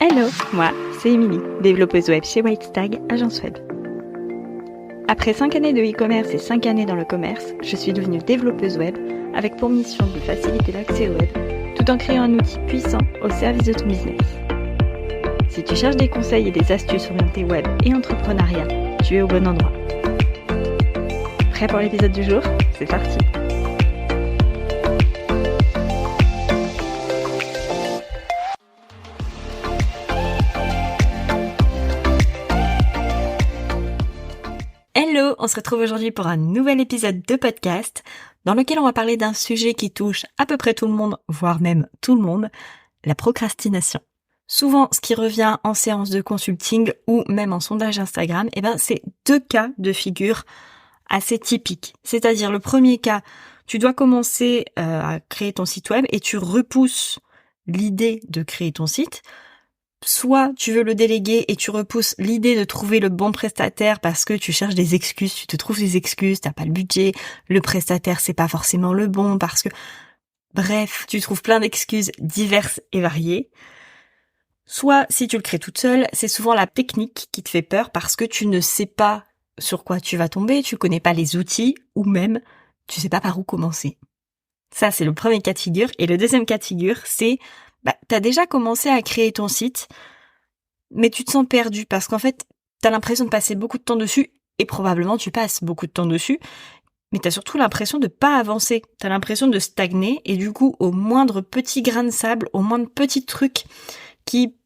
Hello, moi, c'est Émilie, développeuse web chez Whitestag, agence web. Après 5 années de e-commerce et 5 années dans le commerce, je suis devenue développeuse web avec pour mission de faciliter l'accès au web tout en créant un outil puissant au service de ton business. Si tu cherches des conseils et des astuces orientées web et entrepreneuriat, tu es au bon endroit. Prêt pour l'épisode du jour ? C'est parti! Hello, on se retrouve aujourd'hui pour un nouvel épisode de podcast dans lequel on va parler d'un sujet qui touche à peu près tout le monde, voire même tout le monde, la procrastination. Souvent, ce qui revient en séance de consulting ou même en sondage Instagram, c'est 2 cas de figure assez typiques. C'est-à-dire le premier cas, tu dois commencer à créer ton site web et tu repousses l'idée de créer ton site. Soit tu veux le déléguer et tu repousses l'idée de trouver le bon prestataire parce que tu cherches des excuses, tu te trouves des excuses, t'as pas le budget, le prestataire c'est pas forcément le bon parce que... Bref, tu trouves plein d'excuses diverses et variées. Soit si tu le crées toute seule, c'est souvent la technique qui te fait peur parce que tu ne sais pas sur quoi tu vas tomber, tu connais pas les outils ou même tu sais pas par où commencer. Ça c'est le premier cas de figure. Et le deuxième cas de figure c'est... t'as déjà commencé à créer ton site, mais tu te sens perdu parce qu'en fait, t'as l'impression de passer beaucoup de temps dessus et probablement tu passes beaucoup de temps dessus, mais t'as surtout l'impression de pas avancer. T'as l'impression de stagner et du coup, au moindre petit grain de sable, au moindre petit truc qui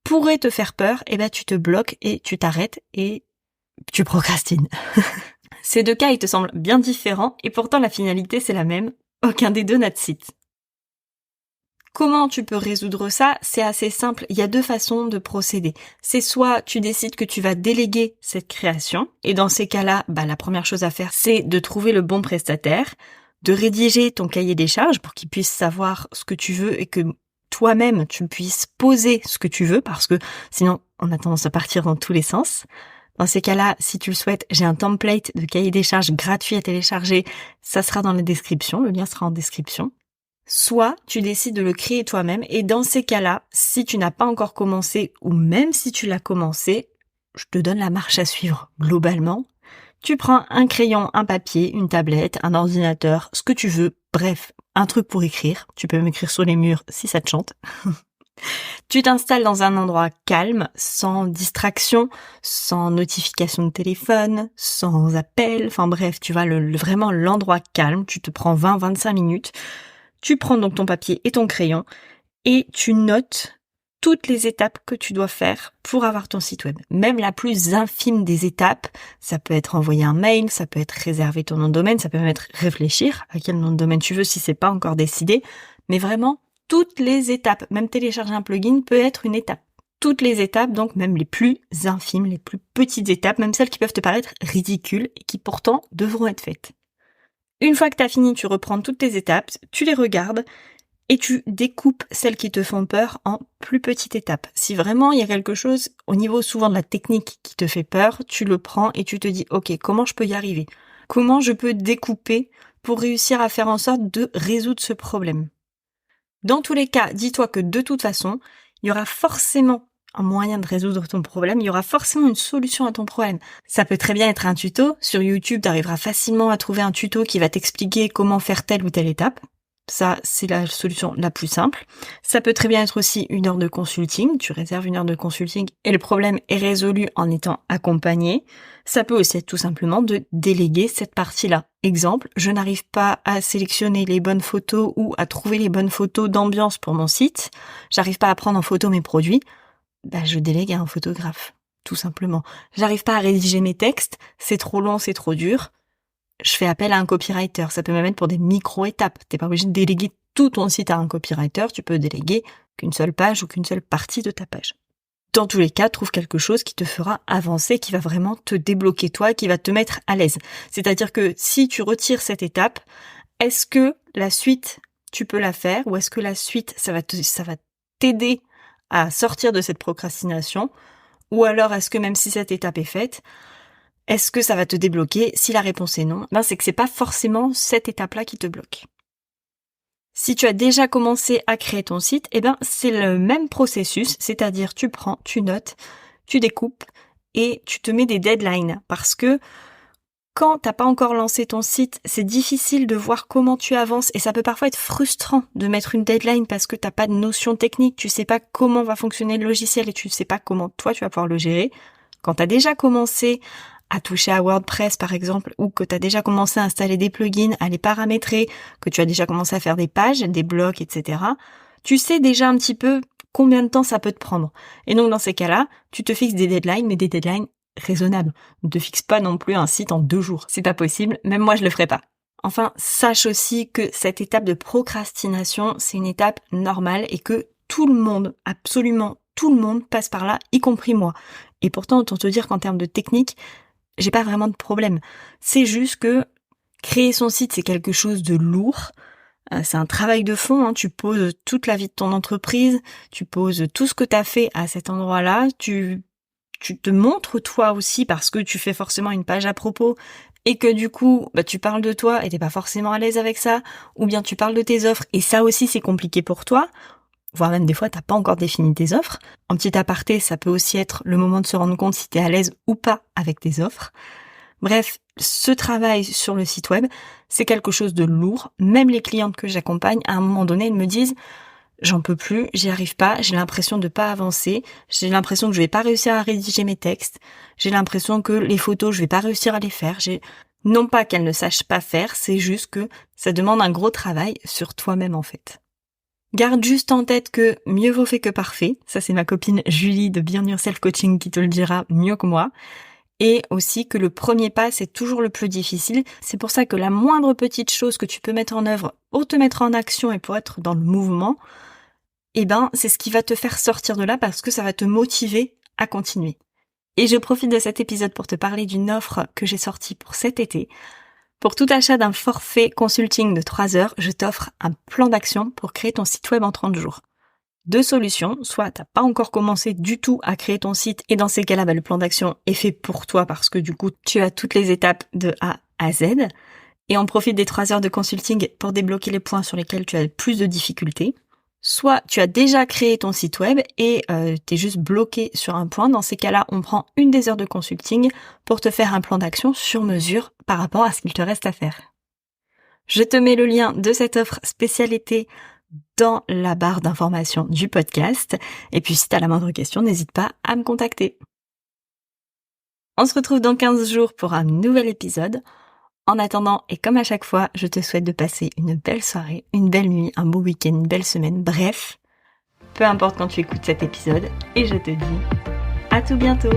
pourrait te faire peur, tu te bloques et tu t'arrêtes et tu procrastines. Ces 2 cas, ils te semblent bien différents et pourtant la finalité, c'est la même. Aucun des deux n'a de site. Comment tu peux résoudre ça ? C'est assez simple, il y a 2 façons de procéder. C'est soit tu décides que tu vas déléguer cette création, et dans ces cas-là, la première chose à faire, c'est de trouver le bon prestataire, de rédiger ton cahier des charges pour qu'il puisse savoir ce que tu veux et que toi-même tu puisses poser ce que tu veux, parce que sinon on a tendance à partir dans tous les sens. Dans ces cas-là, si tu le souhaites, j'ai un template de cahier des charges gratuit à télécharger, ça sera dans la description, le lien sera en description. Soit tu décides de le créer toi-même et dans ces cas-là, si tu n'as pas encore commencé ou même si tu l'as commencé, je te donne la marche à suivre globalement. Tu prends un crayon, un papier, une tablette, un ordinateur, ce que tu veux, bref, un truc pour écrire. Tu peux m'écrire sur les murs si ça te chante. Tu t'installes dans un endroit calme, sans distraction, sans notification de téléphone, sans appel, enfin bref, tu vas vraiment l'endroit calme, tu te prends 20-25 minutes. Tu prends donc ton papier et ton crayon et tu notes toutes les étapes que tu dois faire pour avoir ton site web. Même la plus infime des étapes, ça peut être envoyer un mail, ça peut être réserver ton nom de domaine, ça peut même être réfléchir à quel nom de domaine tu veux si c'est pas encore décidé. Mais vraiment, toutes les étapes, même télécharger un plugin peut être une étape. Toutes les étapes, donc même les plus infimes, les plus petites étapes, même celles qui peuvent te paraître ridicules et qui pourtant devront être faites. Une fois que tu as fini, tu reprends toutes tes étapes, tu les regardes et tu découpes celles qui te font peur en plus petites étapes. Si vraiment il y a quelque chose au niveau souvent de la technique qui te fait peur, tu le prends et tu te dis « Ok, comment je peux y arriver ? Comment je peux découper pour réussir à faire en sorte de résoudre ce problème ?» Dans tous les cas, dis-toi que de toute façon, il y aura forcément un moyen de résoudre ton problème, il y aura forcément une solution à ton problème. Ça peut très bien être un tuto. Sur YouTube, tu arriveras facilement à trouver un tuto qui va t'expliquer comment faire telle ou telle étape. Ça, c'est la solution la plus simple. Ça peut très bien être aussi 1 heure de consulting. Tu réserves 1 heure de consulting et le problème est résolu en étant accompagné. Ça peut aussi être tout simplement de déléguer cette partie-là. Exemple, je n'arrive pas à sélectionner les bonnes photos ou à trouver les bonnes photos d'ambiance pour mon site. J'arrive pas à prendre en photo mes produits. Je délègue à un photographe, tout simplement. J'arrive pas à rédiger mes textes, c'est trop long, c'est trop dur. Je fais appel à un copywriter. Ça peut même être pour des micro-étapes. T'es pas obligé de déléguer tout ton site à un copywriter, tu peux déléguer qu'une seule page ou qu'une seule partie de ta page. Dans tous les cas, trouve quelque chose qui te fera avancer, qui va vraiment te débloquer toi, qui va te mettre à l'aise. C'est-à-dire que si tu retires cette étape, est-ce que la suite, tu peux la faire ou est-ce que la suite, ça va t'aider à sortir de cette procrastination, ou alors est-ce que même si cette étape est faite, est-ce que ça va te débloquer ? Si la réponse est non, c'est que c'est pas forcément cette étape-là qui te bloque. Si tu as déjà commencé à créer ton site, c'est le même processus, c'est-à-dire tu prends, tu notes, tu découpes et tu te mets des deadlines parce que quand t'as pas encore lancé ton site, c'est difficile de voir comment tu avances et ça peut parfois être frustrant de mettre une deadline parce que t'as pas de notion technique, tu sais pas comment va fonctionner le logiciel et tu sais pas comment toi tu vas pouvoir le gérer. Quand t'as déjà commencé à toucher à WordPress par exemple, ou que t'as déjà commencé à installer des plugins, à les paramétrer, que tu as déjà commencé à faire des pages, des blogs, etc., tu sais déjà un petit peu combien de temps ça peut te prendre. Et donc dans ces cas-là, tu te fixes des deadlines, mais des deadlines raisonnable. Ne te fixe pas non plus un site en 2 jours. C'est pas possible. Même moi, je le ferai pas. Enfin, sache aussi que cette étape de procrastination, c'est une étape normale et que tout le monde, absolument tout le monde passe par là, y compris moi. Et pourtant, autant te dire qu'en termes de technique, j'ai pas vraiment de problème. C'est juste que créer son site, c'est quelque chose de lourd. C'est un travail de fond, hein. Tu poses toute la vie de ton entreprise, tu poses tout ce que tu as fait à cet endroit-là, tu te montres toi aussi parce que tu fais forcément une page à propos et que du coup, tu parles de toi et t'es pas forcément à l'aise avec ça, ou bien tu parles de tes offres et ça aussi c'est compliqué pour toi, voire même des fois t'as pas encore défini tes offres. En petit aparté, ça peut aussi être le moment de se rendre compte si t'es à l'aise ou pas avec tes offres. Bref, ce travail sur le site web, c'est quelque chose de lourd. Même les clientes que j'accompagne, à un moment donné, elles me disent j'en peux plus, j'y arrive pas, j'ai l'impression de pas avancer, j'ai l'impression que je vais pas réussir à rédiger mes textes, j'ai l'impression que les photos, je vais pas réussir à les faire, non pas qu'elles ne sachent pas faire, c'est juste que ça demande un gros travail sur toi-même en fait. Garde juste en tête que mieux vaut fait que parfait, ça c'est ma copine Julie de Beyond Yourself Coaching qui te le dira mieux que moi, et aussi que le premier pas c'est toujours le plus difficile, c'est pour ça que la moindre petite chose que tu peux mettre en œuvre pour te mettre en action et pour être dans le mouvement, c'est ce qui va te faire sortir de là parce que ça va te motiver à continuer. Et je profite de cet épisode pour te parler d'une offre que j'ai sortie pour cet été. Pour tout achat d'un forfait consulting de 3 heures, je t'offre un plan d'action pour créer ton site web en 30 jours. 2 solutions, soit t'as pas encore commencé du tout à créer ton site et dans ces cas-là, le plan d'action est fait pour toi parce que du coup, tu as toutes les étapes de A à Z et on profite des 3 heures de consulting pour débloquer les points sur lesquels tu as le plus de difficultés. Soit tu as déjà créé ton site web et t'es juste bloqué sur un point. Dans ces cas-là, on prend une des heures de consulting pour te faire un plan d'action sur mesure par rapport à ce qu'il te reste à faire. Je te mets le lien de cette offre spécialité dans la barre d'information du podcast. Et puis si t'as la moindre question, n'hésite pas à me contacter. On se retrouve dans 15 jours pour un nouvel épisode. En attendant, et comme à chaque fois, je te souhaite de passer une belle soirée, une belle nuit, un beau week-end, une belle semaine, bref, peu importe quand tu écoutes cet épisode, et je te dis à tout bientôt.